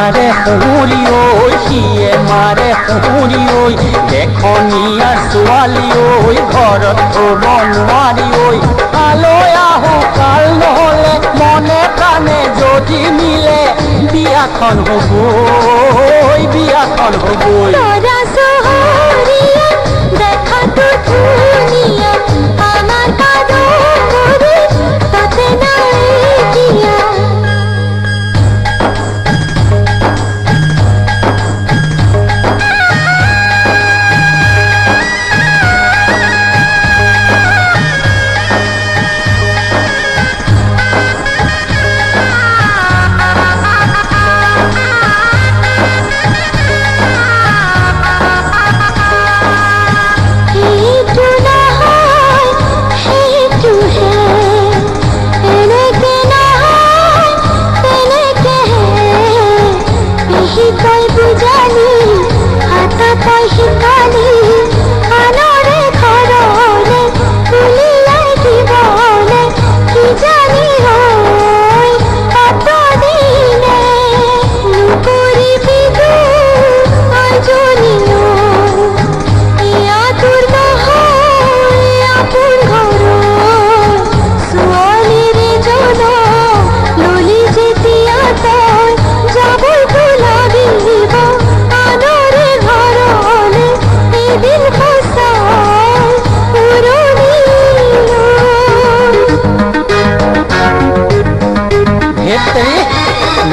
मारे हुरी ओई सिए मारे हुरी ओई देखनिया ছোৱালী ओई घरत थब নোৱাৰি ओई आलोय आहো काल নহলে मने प्राणे যদি मिले বিয়াখন হবই বিয়াখন হবই তোরা শহরিয়া দেখা তো দুনিয়া আমার কাদরে তাতে নাই দিয়া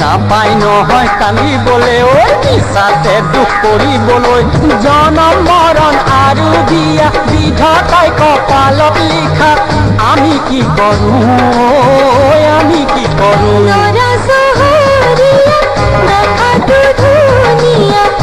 নাপাই নহয় কান্দিবলৈ ঐ নিচাতে দুখ কৰিবলৈ জনম মৰণ আৰু বিয়া বিধাতাই কপালত লিখা আমি কি কৰোঁ আমি কি কৰোঁ তোৰা শহৰিয়া দেখা তো দুনিয়া